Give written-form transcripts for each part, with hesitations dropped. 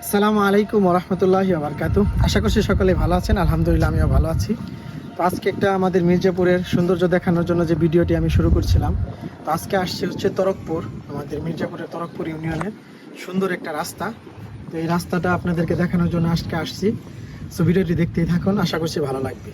আসসালামু আলাইকুম ওরহমতুল্লাহি ওয়া বারাকাতুহু। আশা করছি সকলে ভালো আছেন। আলহামদুলিল্লাহ আমিও ভালো আছি। তো আজকে একটা আমাদের মির্জাপুরের সৌন্দর্য দেখানোর জন্য যে ভিডিওটি আমি শুরু করছিলাম, তো আজকে আসছে হচ্ছে তরকপুর, আমাদের মির্জাপুরের তরকপুর ইউনিয়নের সুন্দর একটা রাস্তা। তো এই রাস্তাটা আপনাদেরকে দেখানোর জন্য আজকে আসছি। সো ভিডিওটি দেখতেই থাকুন, আশা করছি ভালো লাগবে।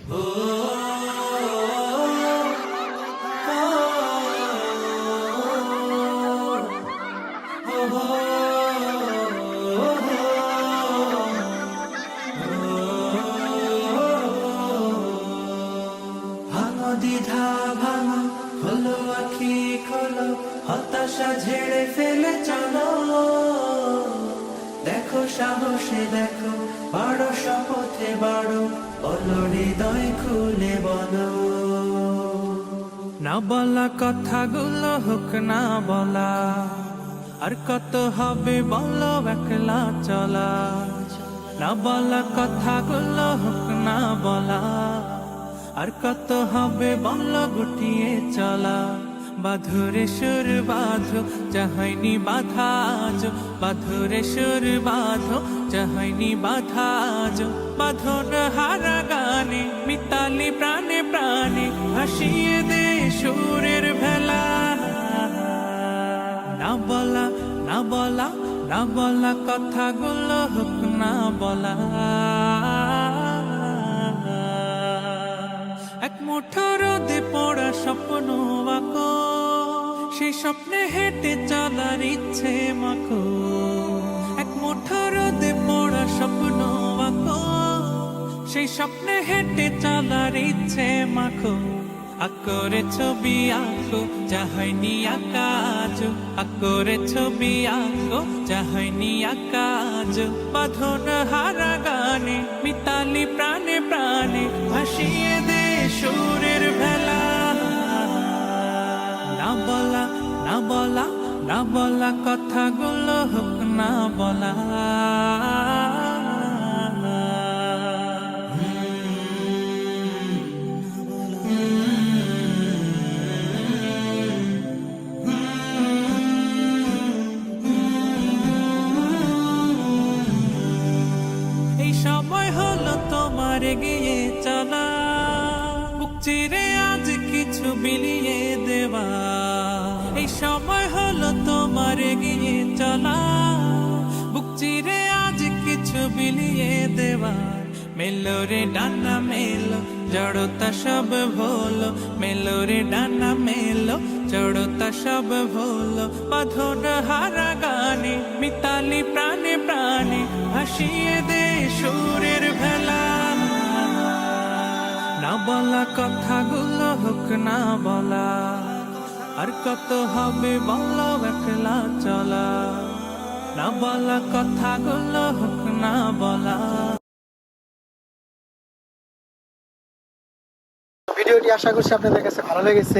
দ্বিধা ভাঙো, খোলো আখি খোলো, হতাশা ঝেড়ে ফেলে চলো। দেখো সাহসে দেখো, বাড়ো শপথে বাড়ো, বলো হৃদয় খুলে বলো। না বলা কথাগুলো হোক না বলা, আর কত হবে বলো একলা চলা। না বলা কথাগুলো হোক না বলা, আর কত হবে বল গুটিয়ে চলা। বাঁধরে সুর বাঁধো, যাহাইনি বাধা আজ, বাঁধরে সুর বাঁধো, যাহাইনি বাধা আজ। বাঁধন হারা গানে মিতালি প্রাণে প্রাণে, ভাসিয়ে দে সুরের ভেলা। না বলা না বলা না বলা কথাগুলো হোক না বলা। এক মুঠো রোদে পড়া স্বপ্ন আঁকো, সেই স্বপ্নে হেঁটে চলার ইচ্ছে মাখো। এক মুঠো রোদে পড়া স্বপ্ন আঁকো, সেই স্বপ্নে হেঁটে চলার ইচ্ছে মাখো। আকরে ছবি আঁকো, যা হয়নি আঁকা আজ, আকরে ছবি আঁকো, যা হয়নি আঁকা আজ। বাঁধন হারা গানে মিতালি প্রাণে প্রাণে, ভাসিয়ে দে সুরের ভেলা। না বলা না বলা না বলা কথাগুলো হোক না বলা। এই সময় হলো তোমার এগিয়ে চলা, বুক চিরে আজ কিছু বিলিয়ে দেওয়া। এই সময় হলো তোমার এগিয়ে চলা, বুক চিরে আজ কিছু বিলিয়ে দেওয়া। মেলো রে ডানা মেলো, জড়তা সব ভোলো, মেলো রে ডানা মেলো, জড়তা সব ভোলো। বাঁধন হারা গানে মিতালি প্রাণে প্রাণে, ভাসিয়ে দে সুরের ভেলা। না বলা কথাগুলো হোক না বলা, আর কত হবে বলো একলা চলা। না বলা কথাগুলো হোক না বলা। ভিডিওটি আশা করছি আপনাদের কাছে ভালো লেগেছে।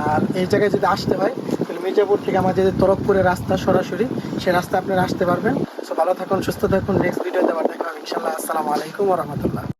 আর এই জায়গায় যদি আসতে হয় তাহলে মির্জাপুর থেকে আমাদের যে তরকপুরের রাস্তা সরাসরি, সেই রাস্তা আপনারা আসতে পারবেন। সো ভালো থাকুন, সুস্থ থাকুন। নেক্সট ভিডিওতে আবার দেখা হবে ইনশাআল্লাহ। আসসালামু আলাইকুম ওয়া রাহমাতুল্লাহ।